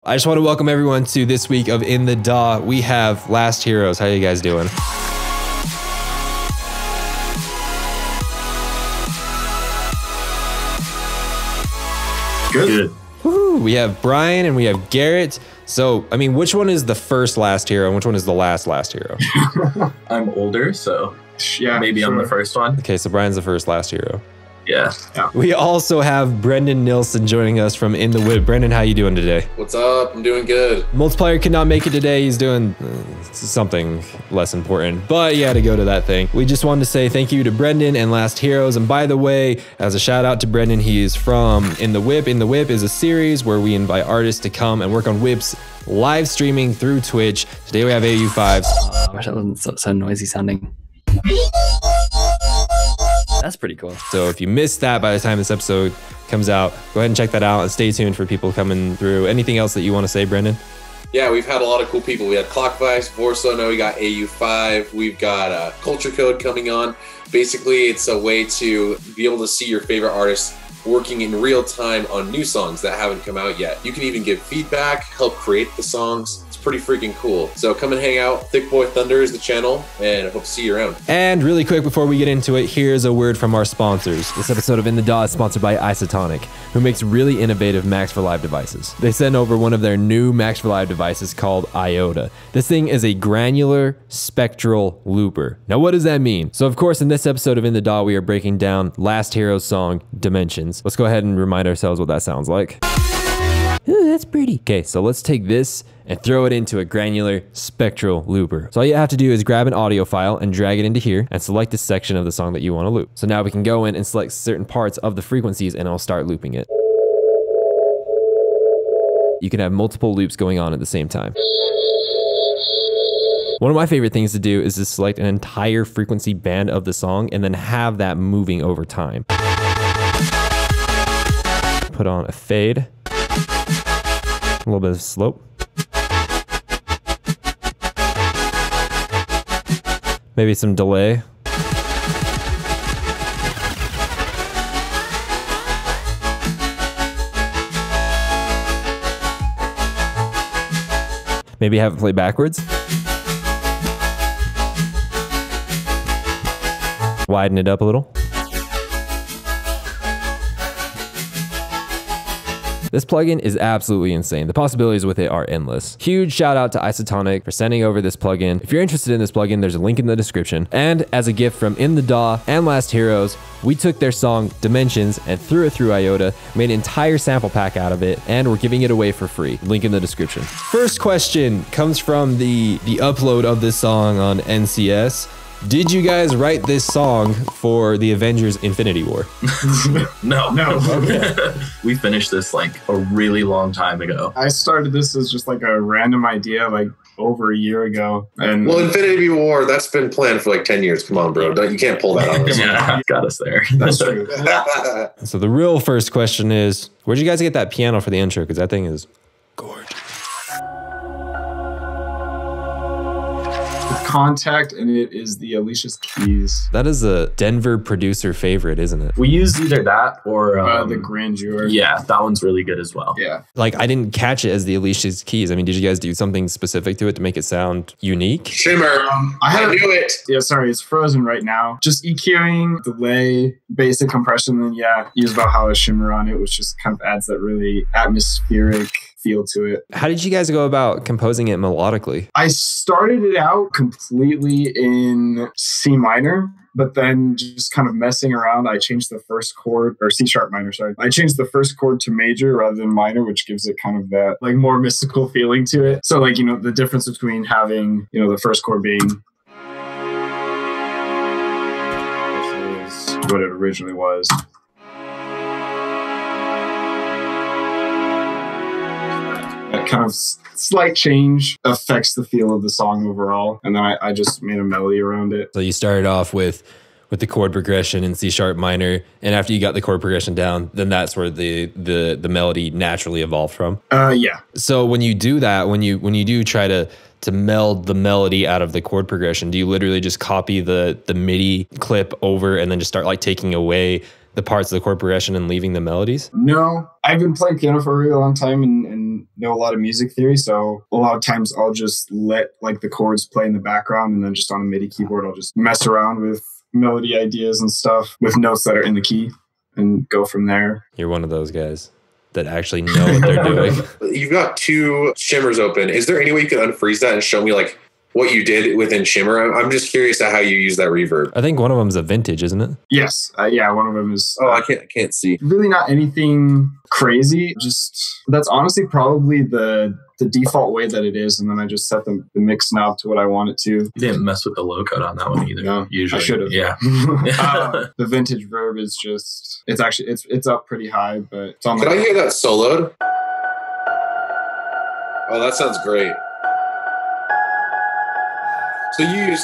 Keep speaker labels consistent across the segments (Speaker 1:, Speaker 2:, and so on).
Speaker 1: I just want to welcome everyone to this week of In the DAW. We have Last Heroes. How you guys doing?
Speaker 2: Good.
Speaker 1: Woo! We have Brian and we have Garrett. So, I mean, which one is the first Last Hero and which one is the last Hero?
Speaker 2: I'm older, so yeah, maybe sure. I'm the first one.
Speaker 1: Okay, so Brian's the first Last Hero.
Speaker 2: Yeah.
Speaker 1: We also have Brendan Nilsson joining us from In the Whip. Brendan, how you doing today?
Speaker 3: What's up? I'm doing good.
Speaker 1: Multiplier could not make it today. He's doing something less important, but he had to go to that thing. We just wanted to say thank you to Brendan and Last Heroes. And by the way, as a shout out to Brendan, he is from In the Whip. In the Whip is a series where we invite artists to come and work on whips live streaming through Twitch. Today we have AU5s.
Speaker 4: Oh, I wish that wasn't so noisy sounding. That's pretty cool.
Speaker 1: So if you missed that by the time this episode comes out, go ahead and check that out and stay tuned for people coming through. Anything else that you want to say, Brendan?
Speaker 3: Yeah, we've had a lot of cool people. We had Clockvice, Vorso, now we got AU5. We've got Culture Code coming on. Basically, it's a way to be able to see your favorite artists working in real time on new songs that haven't come out yet. You can even give feedback, help create the songs. It's pretty freaking cool. So come and hang out. Thick Boy Thunder is the channel, and I hope to see you around.
Speaker 1: And really quick before we get into it, here's a word from our sponsors. This episode of In the DAW is sponsored by Isotonic, who makes really innovative Max for Live devices. They sent over one of their new Max for Live devices called Iota. This thing is a granular spectral looper. Now what does that mean? So of course in this episode of In the DAW we are breaking down Last Hero's song Dimensions. Let's go ahead and remind ourselves what that sounds like. Ooh, that's pretty. Okay, so let's take this and throw it into a granular spectral looper. So all you have to do is grab an audio file and drag it into here and select the section of the song that you want to loop. So now we can go in and select certain parts of the frequencies and I'll start looping it. You can have multiple loops going on at the same time. One of my favorite things to do is to select an entire frequency band of the song and then have that moving over time. Put on a fade. A little bit of slope. Maybe some delay. Maybe have it play backwards. Widen it up a little. This plugin is absolutely insane. The possibilities with it are endless. Huge shout out to Isotonic for sending over this plugin. If you're interested in this plugin, there's a link in the description. And as a gift from In the DAW and Last Heroes, we took their song Dimensions and threw it through Iota, made an entire sample pack out of it, and we're giving it away for free. Link in the description. First question comes from the upload of this song on NCS. Did you guys write this song for the Avengers Infinity War?
Speaker 2: No. Okay. We finished this like a really long time ago.
Speaker 5: I started this as just like a random idea like over a year ago. And
Speaker 3: well, Infinity War, that's been planned for like 10 years. Come on, bro. You can't pull that on us.
Speaker 2: Yeah, got us there.
Speaker 5: That's true.
Speaker 1: So the real first question is, where'd you guys get that piano for the intro? Because that thing is gorgeous.
Speaker 5: Contact, and it is the Alicia's Keys.
Speaker 1: That is a Denver producer favorite, isn't it?
Speaker 2: We use either that or
Speaker 5: the Grandeur.
Speaker 2: Yeah, that one's really good as well.
Speaker 5: Yeah.
Speaker 1: Like, I didn't catch it as the Alicia's Keys. I mean, did you guys do something specific to it to make it sound unique?
Speaker 3: Shimmer. I knew it.
Speaker 5: Yeah, sorry, it's frozen right now. Just EQing, delay, basic compression, and yeah, use Valhalla Shimmer on it, which just kind of adds that really atmospheric feel to it.
Speaker 1: How did you guys go about composing it melodically?
Speaker 5: I started it out completely in C minor, but then just kind of messing around, I changed the first chord, or C sharp minor, sorry. I changed the first chord to major rather than minor, which gives it kind of that like more mystical feeling to it. So like, you know, the difference between having, you know, the first chord being versus what it originally was. That kind of slight change affects the feel of the song overall. And then I just made a melody around it.
Speaker 1: So you started off with the chord progression in C sharp minor, and after you got the chord progression down, then that's where the melody naturally evolved from.
Speaker 5: Yeah.
Speaker 1: So when you do that, when you do try to meld the melody out of the chord progression, do you literally just copy the MIDI clip over and then just start like taking away the parts of the chord progression and leaving the melodies?
Speaker 5: No, I've been playing piano for a really long time and know a lot of music theory. So a lot of times I'll just let like the chords play in the background, and then just on a MIDI keyboard, I'll just mess around with melody ideas and stuff with notes that are in the key and go from there.
Speaker 1: You're one of those guys that actually know what they're doing.
Speaker 3: You've got 2 shimmers open. Is there any way you could unfreeze that and show me like what you did within Shimmer? I'm just curious at how you use that reverb.
Speaker 1: I think one of them is a vintage, isn't it?
Speaker 5: Yes. Yeah, one of them is...
Speaker 3: Oh, I can't see.
Speaker 5: Really not anything crazy. Just that's honestly probably the default way that it is. And then I just set the mix knob to what I want it to.
Speaker 2: You didn't mess with the low cut on that one either.
Speaker 5: No,
Speaker 2: usually.
Speaker 5: I should have.
Speaker 2: Yeah.
Speaker 5: The vintage verb is just, it's actually, it's up pretty high, but it's on
Speaker 3: Can I hear that soloed? Oh, that sounds great. So you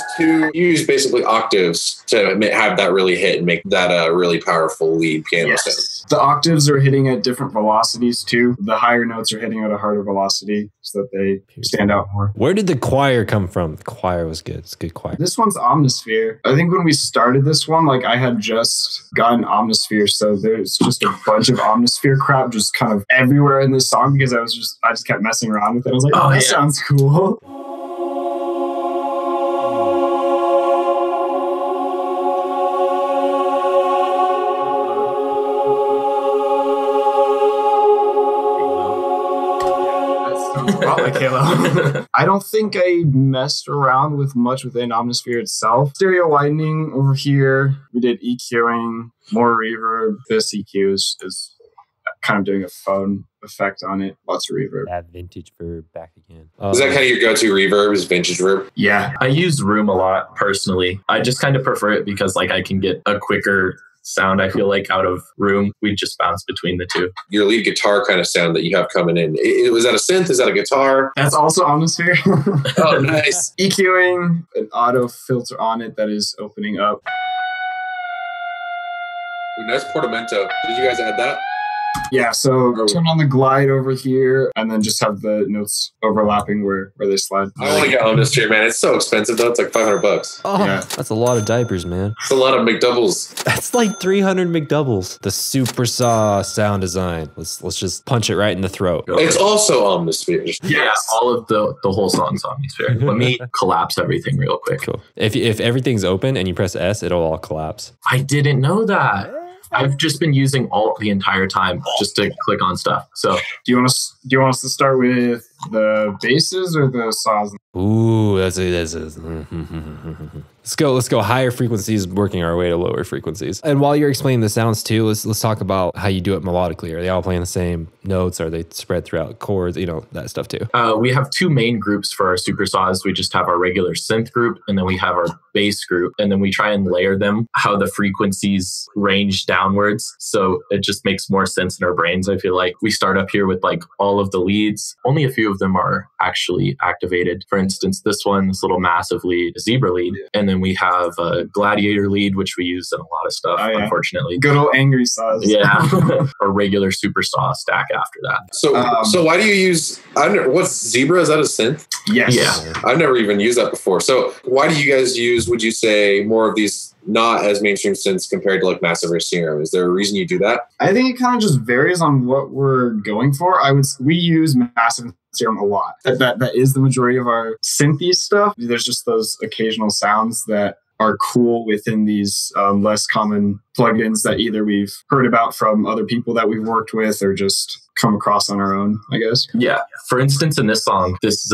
Speaker 3: use basically octaves to have that really hit and make that a really powerful lead piano sound.
Speaker 5: The octaves are hitting at different velocities too. The higher notes are hitting at a harder velocity so that they stand out more.
Speaker 1: Where did the choir come from? The choir was good. It's a good choir.
Speaker 5: This one's Omnisphere. I think when we started this one, like I had just gotten Omnisphere, so there's just a bunch of Omnisphere crap just kind of everywhere in this song because I just kept messing around with it. I was like, oh, that sounds cool. Like Halo. I don't think I messed around with much within Omnisphere itself. Stereo widening over here. We did EQing, more reverb. This EQ is kind of doing a phone effect on it. Lots of reverb.
Speaker 1: That vintage verb back again.
Speaker 3: Is that kind of your go-to reverb? Is vintage verb?
Speaker 5: Yeah.
Speaker 2: I use Room a lot personally. I just kind of prefer it because like I can get a quicker sound, I feel like, out of Room. We just bounce between the two.
Speaker 3: Your lead guitar kind of sound that you have coming in. Was that a synth? Is that a guitar?
Speaker 5: That's also Omnisphere.
Speaker 3: Oh, nice.
Speaker 5: EQing, an auto filter on it that is opening up.
Speaker 3: Ooh, nice portamento. Did you guys add that?
Speaker 5: Yeah, so turn on the glide over here and then just have the notes overlapping where they slide.
Speaker 3: I want to get on this chair, man. It's so expensive though. It's like $500.
Speaker 1: Oh,
Speaker 5: yeah.
Speaker 1: That's a lot of diapers, man.
Speaker 3: It's a lot of McDoubles.
Speaker 1: That's like 300 McDoubles. The super saw sound design. Let's just punch it right in the throat.
Speaker 3: It's also Omnisphere.
Speaker 2: Yeah, all of the whole song's Omnisphere. Let me collapse everything real quick.
Speaker 1: Cool. If everything's open and you press S, it'll all collapse.
Speaker 2: I didn't know that. I've just been using Alt the entire time just to click on stuff. So
Speaker 5: do you want us to start with the basses or the saws?
Speaker 1: Ooh, that's Let's go higher frequencies, working our way to lower frequencies. And while you're explaining the sounds too, let's talk about how you do it melodically. Are they all playing the same notes? Are they spread throughout chords? You know, that stuff too.
Speaker 2: We have 2 main groups for our super saws. We just have our regular synth group, and then we have our bass group, and then we try and layer them how the frequencies range downwards. So it just makes more sense in our brains. I feel like we start up here with like all of the leads. Only a few of them are actually activated. For instance, this little massive lead, zebra lead, and then we have a gladiator lead, which we use in a lot of stuff, unfortunately.
Speaker 5: Good old angry saws.
Speaker 2: Yeah. Or regular super saw stack after that.
Speaker 3: So why do you use, what's zebra? Is that a synth?
Speaker 5: Yes.
Speaker 2: Yeah.
Speaker 3: I've never even used that before. So why do you guys use, would you say, more of these not as mainstream synths compared to like Massive or Serum? Is there a reason you do that?
Speaker 5: I think it kind of just varies on what we're going for. We use Massive Serum a lot. That is the majority of our synthy stuff. There's just those occasional sounds that are cool within these less common plugins that either we've heard about from other people that we've worked with or just come across on our own, I guess.
Speaker 2: Yeah. For instance, in this song, this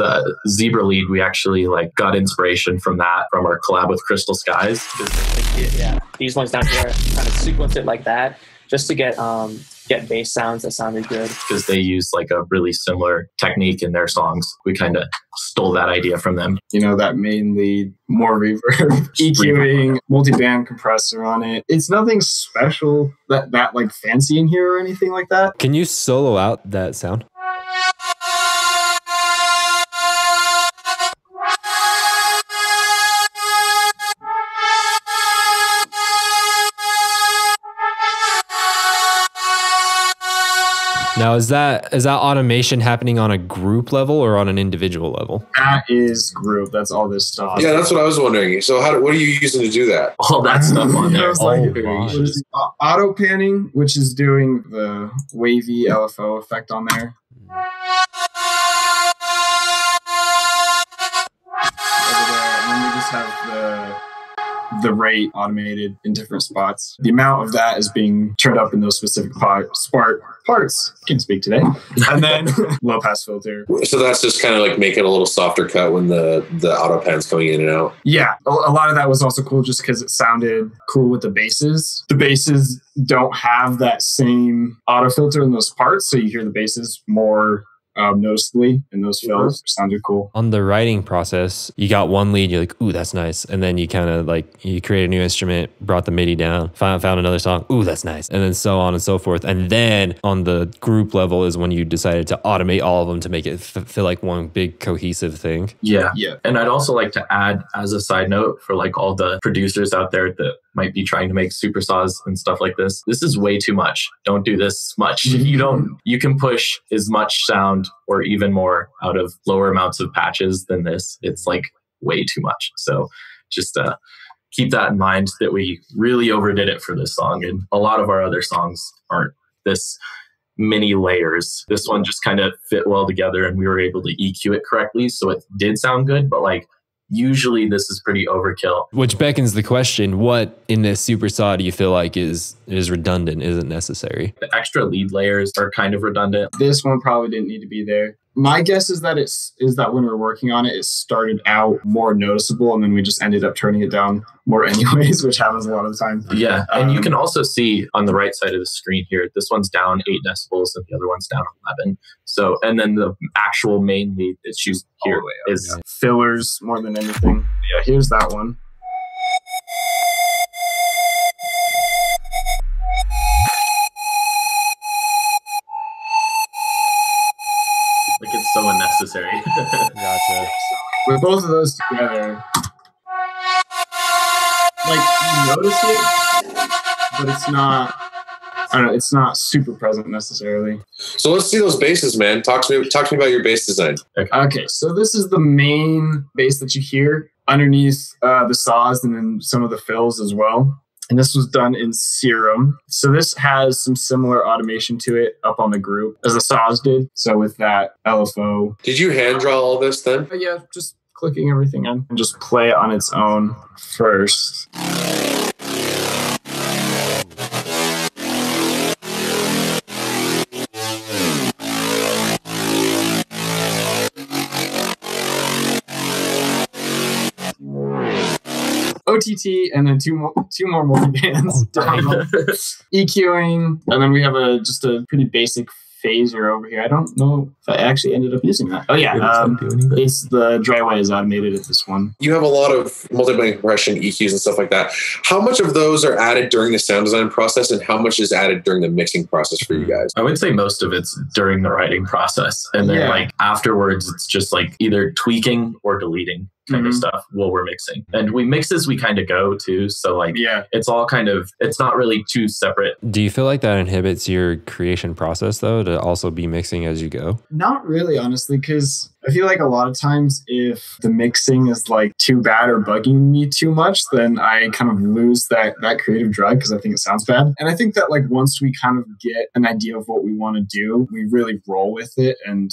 Speaker 2: zebra lead, we actually like got inspiration from that from our collab with Crystal Skies.
Speaker 6: Yeah, these ones down here, kind of sequence it like that, just to get bass sounds that sounded good.
Speaker 2: Because they use like a really similar technique in their songs. We kind of stole that idea from them.
Speaker 5: You know, that main lead, more reverb, EQing, multi-band compressor on it. It's nothing special that like fancy in here or anything like that.
Speaker 1: Can you solo out that sound? Now, is that automation happening on a group level or on an individual level?
Speaker 5: That is group. That's all this stuff.
Speaker 3: Yeah, that's what I was wondering. So what are you using to do that?
Speaker 2: All that stuff on there.
Speaker 5: Auto panning, which is doing the wavy LFO effect on there. And then we just have the rate automated in different spots. The amount of that is being turned up in those specific parts. Can't speak today. And then low pass filter.
Speaker 3: So that's just kind of like making a little softer cut when the auto pan's coming in and out.
Speaker 5: Yeah, a lot of that was also cool just because it sounded cool with the basses. The basses don't have that same auto filter in those parts, so you hear the basses more noticeably in those fills, which sounded cool.
Speaker 1: On the writing process, you got one lead, you're like, ooh, that's nice. And then you kind of like, you create a new instrument, brought the MIDI down, found another song, ooh, that's nice. And then so on and so forth. And then on the group level is when you decided to automate all of them to make it feel like one big cohesive thing.
Speaker 2: Yeah. And I'd also like to add as a side note for like all the producers out there that might be trying to make super saws and stuff like this. This is way too much. Don't do this much. You can push as much sound or even more out of lower amounts of patches than this. It's like way too much. So just keep that in mind that we really overdid it for this song. And a lot of our other songs aren't this many layers. This one just kind of fit well together and we were able to EQ it correctly. So it did sound good, but like usually this is pretty overkill.
Speaker 1: Which beckons the question, what in this super saw do you feel like is redundant, isn't necessary?
Speaker 2: The extra lead layers are kind of redundant.
Speaker 5: This one probably didn't need to be there. My guess is that when we were working on it, it started out more noticeable and then we just ended up turning it down more anyways, which happens a lot of the time.
Speaker 2: Yeah. And you can also see on the right side of the screen here, this one's down 8 decibels and the other one's down 11. So, and then the actual main lead that's used here is
Speaker 5: fillers more than anything. Yeah, here's that one.
Speaker 2: Like it's so unnecessary.
Speaker 1: Gotcha.
Speaker 5: With both of those together, like you notice it, but it's not. I don't know. It's not super present necessarily.
Speaker 3: So let's see those basses, man. Talk to me about your bass design.
Speaker 5: Okay, so this is the main bass that you hear underneath the saws and then some of the fills as well. And this was done in Serum. So this has some similar automation to it up on the group as the saws did. So with that LFO.
Speaker 3: Did you hand draw all this then?
Speaker 5: Yeah, just clicking everything in and just play it on its own first. OTT and then two more multi-bands. EQing, and then we have just a pretty basic phaser over here. I don't know if I actually ended up using that. Oh yeah, it's the Dryway is automated at this one.
Speaker 3: You have a lot of multi-band compression, EQs and stuff like that. How much of those are added during the sound design process and how much is added during the mixing process for you guys?
Speaker 2: I would say most of it's during the writing process. And then like afterwards, it's just like either tweaking or deleting kind of stuff while we're mixing. And we mix as we kind of go too. So like, it's all kind of, it's not really too separate.
Speaker 1: Do you feel like that inhibits your creation process though, to also be mixing as you go?
Speaker 5: Not really, honestly, because I feel like a lot of times if the mixing is like too bad or bugging me too much, then I kind of lose that creative drive because I think it sounds bad. And I think that like once we kind of get an idea of what we want to do, we really roll with it and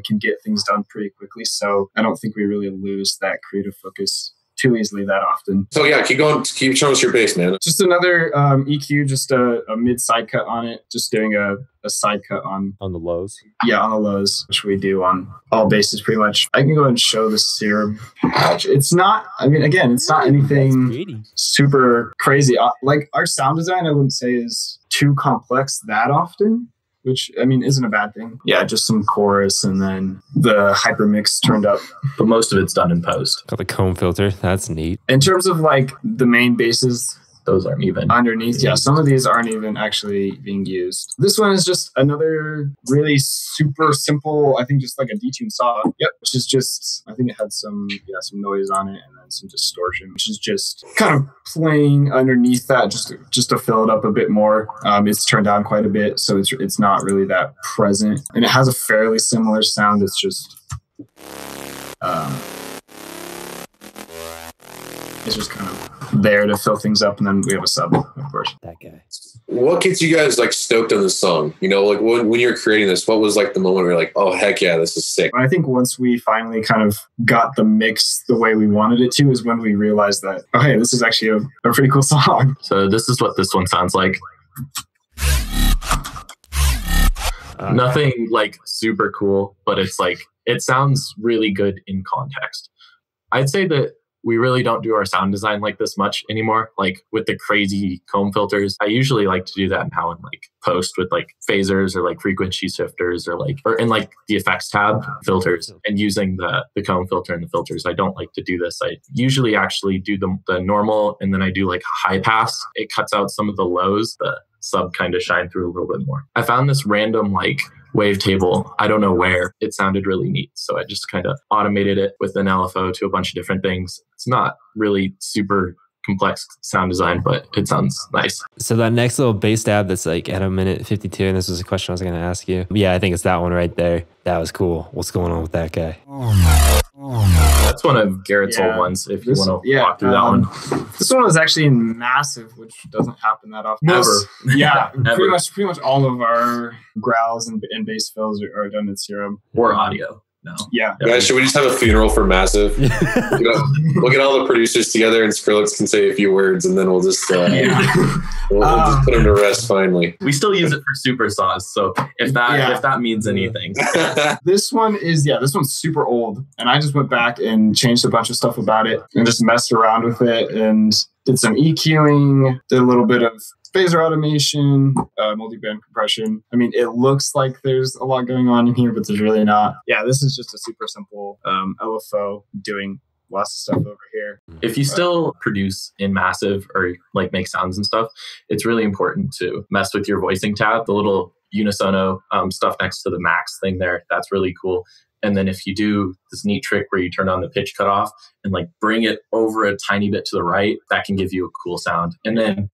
Speaker 5: can get things done pretty quickly. So I don't think we really lose that creative focus too easily that often.
Speaker 3: So yeah, keep going. Keep showing us your bass, man.
Speaker 5: Just another EQ, just a mid side cut on it. Just doing a side cut on
Speaker 1: the lows.
Speaker 5: Yeah, on the lows, which we do on all basses pretty much. I can go ahead and show the Serum patch. It's not. I mean, again, it's not anything super crazy. Like our sound design, I wouldn't say is too complex that often, which, I mean, isn't a bad thing. Yeah, just some chorus and then the hypermix turned up.
Speaker 2: But most of it's done in post.
Speaker 1: Got the comb filter. That's neat.
Speaker 5: In terms of like the main basses
Speaker 2: those aren't even
Speaker 5: underneath. Yeah, some of these aren't even actually being used. This one is just another really super simple, I think just like a detuned saw. Yep. Which is just, I think it had some noise on it and then some distortion, which is just kind of playing underneath that just to fill it up a bit more. It's turned down quite a bit, so it's not really that present. And it has a fairly similar sound. It's just kind of there to fill things up, and then we have a sub, of course.
Speaker 1: That guy.
Speaker 3: What gets you guys like stoked on this song? You know, like when you were creating this, what was like the moment where you're like, oh heck yeah, this is sick?
Speaker 5: I think once we finally kind of got the mix the way we wanted it to is when we realized that, oh hey, this is actually a pretty cool song.
Speaker 2: So this is what this one sounds like. Nothing like super cool, but it's like, it sounds really good in context. I'd say that we really don't do our sound design like this much anymore. Like with the crazy comb filters, I usually like to do that now in like post with like phasers or like frequency shifters or in like the effects tab filters and using the comb filter and the filters. I don't like to do this. I usually actually do the normal, and then I do like a high pass. It cuts out some of the lows. The sub kind of shine through a little bit more. I found this random like wavetable. I don't know where. It sounded really neat. So I just kind of automated it with an LFO to a bunch of different things. It's not really super complex sound design, but it sounds nice.
Speaker 1: So that next little bass stab that's like at a minute 52, and this was a question I was going to ask you. Yeah, I think it's that one right there. That was cool. What's going on with that guy?
Speaker 2: That's one of Garrett's old ones, if you want to walk through that one.
Speaker 5: This one was actually in massive, which doesn't happen that often.
Speaker 2: Ever.
Speaker 5: Yeah, pretty much all of our growls and bass fills are done in Serum.
Speaker 2: Or audio. No.
Speaker 5: Yeah.
Speaker 3: Guys, should we just have a funeral for Massive? We'll get all the producers together and Skrillex can say a few words, and then we'll just we'll just put him to rest finally.
Speaker 2: We still use it for super saws, so if that means anything.
Speaker 5: This one's super old, and I just went back and changed a bunch of stuff about it and just messed around with it and did some EQing, did a little bit of phaser automation, multi-band compression. I mean, it looks like there's a lot going on in here, but there's really not. Yeah, this is just a super simple LFO doing lots of stuff over here.
Speaker 2: If you still produce in Massive or like make sounds and stuff, it's really important to mess with your voicing tab, the little unisono stuff next to the max thing there. That's really cool. And then if you do this neat trick where you turn on the pitch cutoff and like bring it over a tiny bit to the right, that can give you a cool sound. And then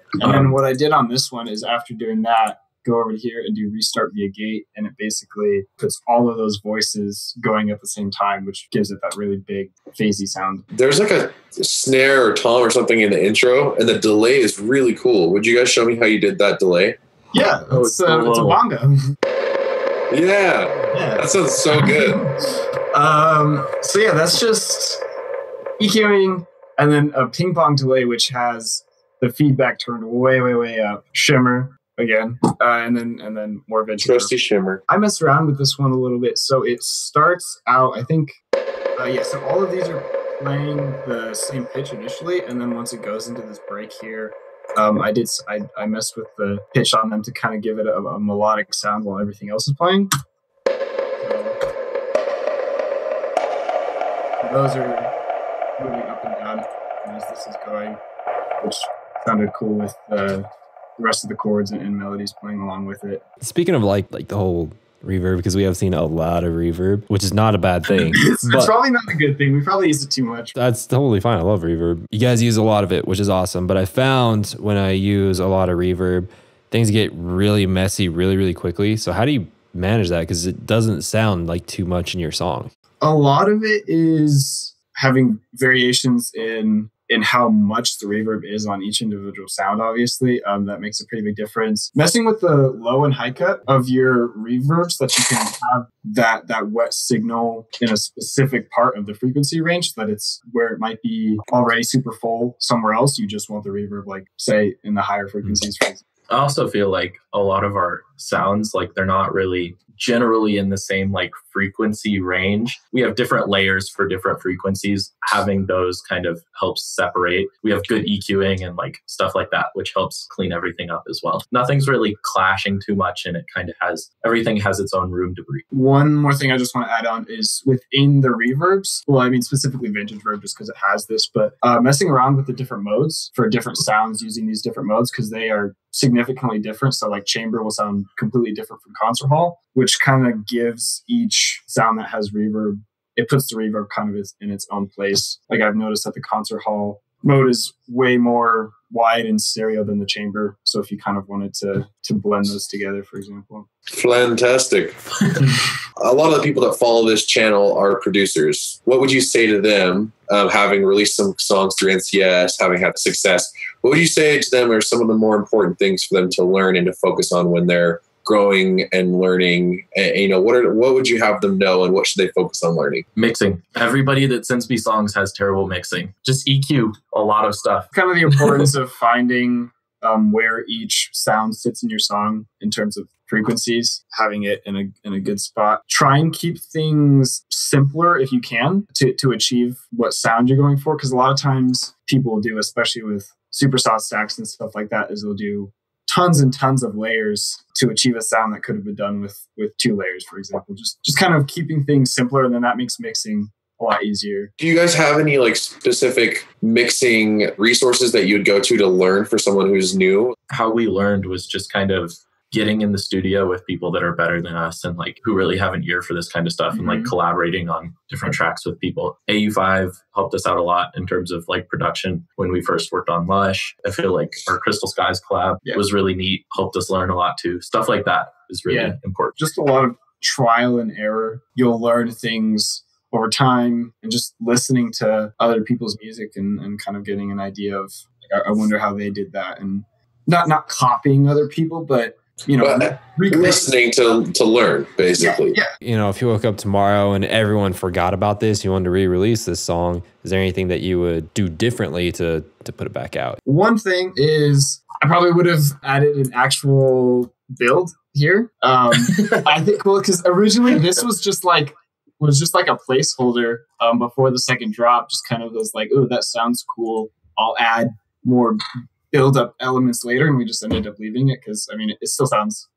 Speaker 5: what I did on this one is after doing that, go over to here and do restart via gate. And it basically puts all of those voices going at the same time, which gives it that really big phasey sound.
Speaker 3: There's like a snare or tom or something in the intro, and the delay is really cool. Would you guys show me how you did that delay?
Speaker 5: Yeah, it's a bongo.
Speaker 3: Yeah, that sounds so good.
Speaker 5: So yeah, that's just EQing and then a ping pong delay, which has the feedback turned way up. Shimmer again, and then more venture.
Speaker 3: Trusty Shimmer.
Speaker 5: I messed around with this one a little bit, so it starts out. I think, so all of these are playing the same pitch initially, and then once it goes into this break here. I messed with the pitch on them to kind of give it a melodic sound while everything else is playing. So those are moving up and down as this is going, which sounded cool with the rest of the chords and melodies playing along with it.
Speaker 1: Speaking of like the whole reverb, because we have seen a lot of reverb, which is not a bad thing.
Speaker 5: It's probably not a good thing. We probably use it too much.
Speaker 1: That's totally fine. I love reverb. You guys use a lot of it, which is awesome. But I found when I use a lot of reverb, things get really messy really quickly. So how do you manage that? Because it doesn't sound like too much in your song.
Speaker 5: A lot of it is having variations in how much the reverb is on each individual sound, obviously. That makes a pretty big difference. Messing with the low and high cut of your reverb so that you can have that wet signal in a specific part of the frequency range, so that it's where it might be already super full somewhere else. You just want the reverb, like, say, in the higher frequencies.
Speaker 2: I also feel like a lot of our sounds, like they're not really generally in the same like frequency range. We have different layers for different frequencies. Having those kind of helps separate. We have good EQing and like stuff like that, which helps clean everything up as well. Nothing's really clashing too much, and it kind of everything has its own room to breathe.
Speaker 5: One more thing I just want to add on is within the reverbs, well, I mean, specifically Vintage Verb just because it has this, but messing around with the different modes for different sounds using these different modes because they are significantly different. So like chamber will sound completely different from concert hall, which kind of gives each sound that has reverb, it puts the reverb kind of in its own place. Like I've noticed that the concert hall mode is way more wide and stereo than the chamber. So if you kind of wanted to blend those together, for example.
Speaker 3: Fantastic. A lot of the people that follow this channel are producers. What would you say to them, having released some songs through NCS, having had success? What would you say to them are some of the more important things for them to learn and to focus on when they're growing and learning? And, what would you have them know, and what should they focus on learning?
Speaker 2: Mixing. Everybody that sends me songs has terrible mixing. Just EQ a lot of stuff.
Speaker 5: Kind of the importance of finding where each sound sits in your song in terms of frequencies, having it in a good spot. Try and keep things simpler if you can to achieve what sound you're going for, because a lot of times people do, especially with supersaw stacks and stuff like that, is they'll do tons and tons of layers to achieve a sound that could have been done with 2 layers, for example. Just kind of keeping things simpler, and then that makes mixing a lot easier.
Speaker 3: Do you guys have any like specific mixing resources that you would go to learn for someone who's new?
Speaker 2: How we learned was just kind of getting in the studio with people that are better than us and like who really have an ear for this kind of stuff, and like collaborating on different tracks with people. AU5 helped us out a lot in terms of like production when we first worked on Lush. I feel like our Crystal Skies collab was really neat, helped us learn a lot too. Stuff like that is really important.
Speaker 5: Just a lot of trial and error. You'll learn things over time, and just listening to other people's music and kind of getting an idea of, like, I wonder how they did that, and not copying other people, but
Speaker 3: listening to learn, basically.
Speaker 1: Yeah. If you woke up tomorrow and everyone forgot about this, you wanted to re-release this song, is there anything that you would do differently to put it back out?
Speaker 5: One thing is I probably would have added an actual build here. I think, because originally this was just like a placeholder before the second drop, just kind of was like, oh, that sounds cool, I'll add more build up elements later, and we just ended up leaving it because it still sounds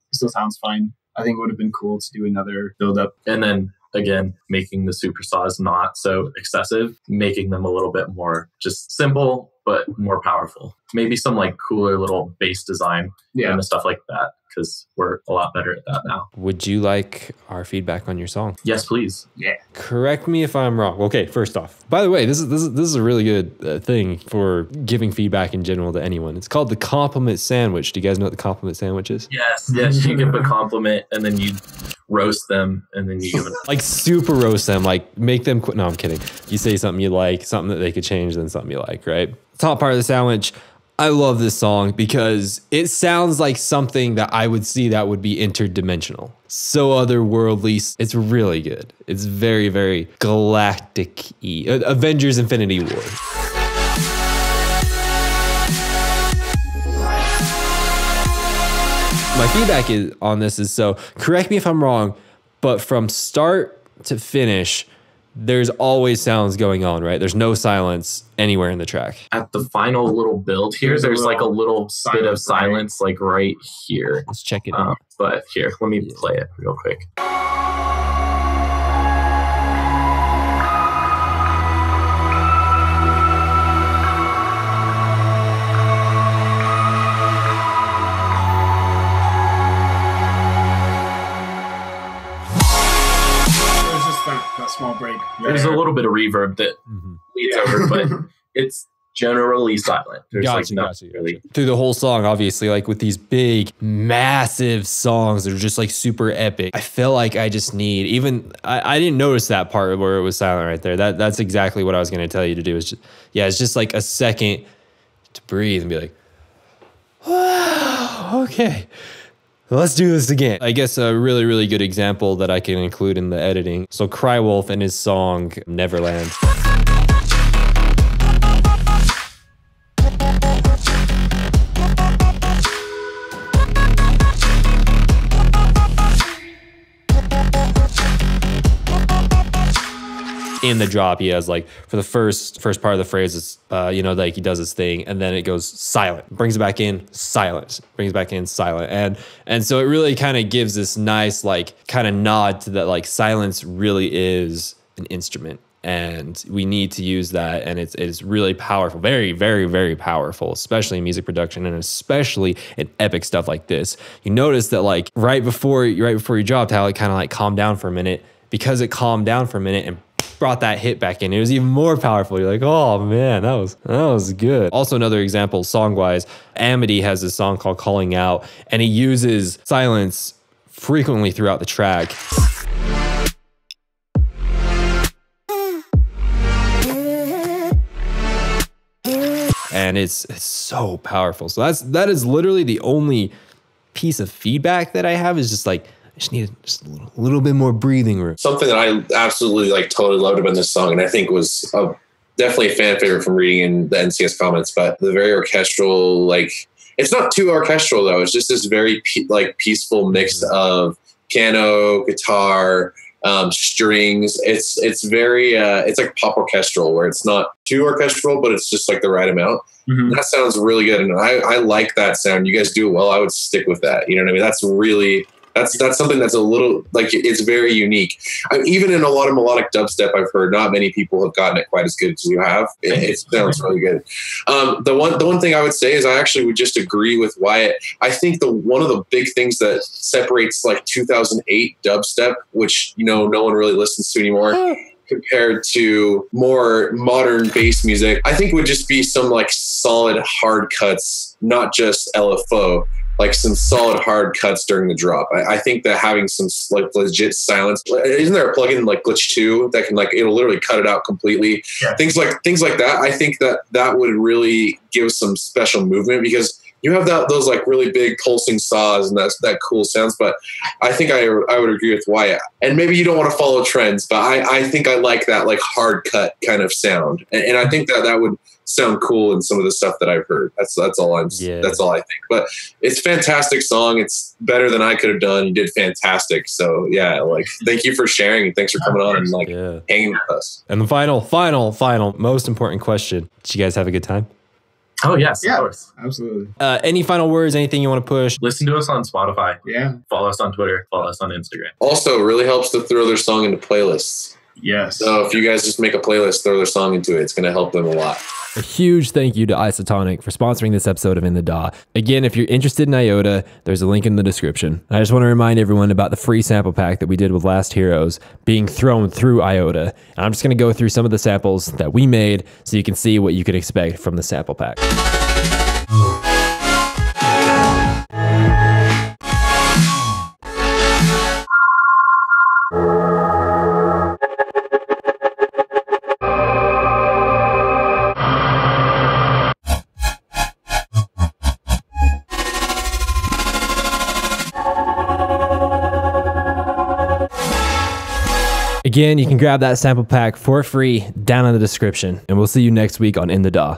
Speaker 5: fine. I think it would have been cool to do another build up.
Speaker 2: And then again, making the super saws not so excessive, making them a little bit more just simple but more powerful. Maybe some like cooler little bass design and stuff like that, because we're a lot better at that now.
Speaker 1: Would you like our feedback on your song?
Speaker 2: Yes, please.
Speaker 5: Yeah.
Speaker 1: Correct me if I'm wrong. Okay, first off, by the way, this is a really good thing for giving feedback in general to anyone. It's called the compliment sandwich. Do you guys know what the compliment sandwich is?
Speaker 2: Yes. You give a compliment and then you roast them, and then you give them
Speaker 1: like super roast them, like make them quit. No, I'm kidding. You say something you like, something that they could change, then something you like, right? Top part of the sandwich. I love this song because it sounds like something that I would see that would be interdimensional. So otherworldly. It's really good. It's very, very galactic-y. Avengers Infinity War. My feedback on this is, so correct me if I'm wrong, but from start to finish, there's always sounds going on, right? There's no silence anywhere in the track.
Speaker 2: At the final little build here, there's like a little bit of silence, like right here.
Speaker 1: Let's check it out.
Speaker 2: But here, let me play it real quick.
Speaker 5: Small break.
Speaker 2: There's a little bit of reverb that leads over, but it's generally silent. There's
Speaker 1: gotcha. Through the whole song, obviously, like with these big, massive songs that are just like super epic. I feel like I just need, I didn't notice that part where it was silent right there. That's exactly what I was going to tell you to do. It's just like a second to breathe and be like, wow, okay. Let's do this again. I guess a really, really good example that I can include in the editing. So Crywolf and his song, Neverland. in the drop, he has like for the first part of the phrase, it's like he does his thing, and then it goes silent, brings it back in, silent, brings it back in, silent, and so it really kind of gives this nice like kind of nod to that, like silence really is an instrument. And we need to use that, and it's really powerful, very, very, very powerful, especially in music production, and especially in epic stuff like this. You notice that like right before you dropped, how it kind of like calmed down for a minute, because it calmed down for a minute and brought that hit back in. It was even more powerful. You're like, oh man, that was good. Also, another example, song-wise, Amity has this song called "Calling Out," and he uses silence frequently throughout the track. And it's so powerful. So that is literally the only piece of feedback that I have, is just like, I just need just a little bit more breathing room.
Speaker 3: Something that I absolutely like totally loved about this song, and I think was definitely a fan favorite from reading in the NCS comments, but the very orchestral, like, it's not too orchestral though. It's just this very peaceful mix of piano, guitar, strings. It's very it's like pop orchestral, where it's not too orchestral, but it's just like the right amount. Mm-hmm. That sounds really good, and I like that sound. You guys do it well. I would stick with that. You know what I mean? That's really that's something that's a little like, it's very unique. Even in a lot of melodic dubstep I've heard, not many people have gotten it quite as good as you have. It sounds really good. The one thing I would say is I actually would just agree with Wyatt. I think one of the big things that separates like 2008 dubstep, which no one really listens to anymore, compared to more modern bass music, I think would just be some like solid hard cuts, not just LFO. Like some solid hard cuts during the drop. I think that having some like legit silence, isn't there a plugin like Glitch 2 that can like, it'll literally cut it out completely? Yeah. Things like that. I think that would really give some special movement, because you have those like really big pulsing saws and that cool sounds. But I think I would agree with Wyatt. And maybe you don't want to follow trends, but I think I like that like hard cut kind of sound. And I think that would sound cool in some of the stuff that I've heard. That's all I think. But it's a fantastic song. It's better than I could have done. You did fantastic. So yeah, like, thank you for sharing, and thanks for coming on and like hanging with us.
Speaker 1: And the final most important question: did you guys have a good time?
Speaker 2: Oh yes,
Speaker 5: yeah,
Speaker 2: of course,
Speaker 5: absolutely.
Speaker 1: Any final words? Anything you want to push?
Speaker 2: Listen to us on Spotify.
Speaker 5: Yeah.
Speaker 2: Follow us on Twitter. Follow us on Instagram.
Speaker 3: Also, it really helps to throw their song into playlists.
Speaker 5: Yes.
Speaker 3: So if you guys just make a playlist, throw their song into it, it's going to help them a lot.
Speaker 1: A huge thank you to Isotonic for sponsoring this episode of In the DAW. Again, if you're interested in IOTA, there's a link in the description. I just want to remind everyone about the free sample pack that we did with Last Heroes being thrown through IOTA. And I'm just going to go through some of the samples that we made so you can see what you can expect from the sample pack. Again, you can grab that sample pack for free down in the description, and we'll see you next week on In the DAW.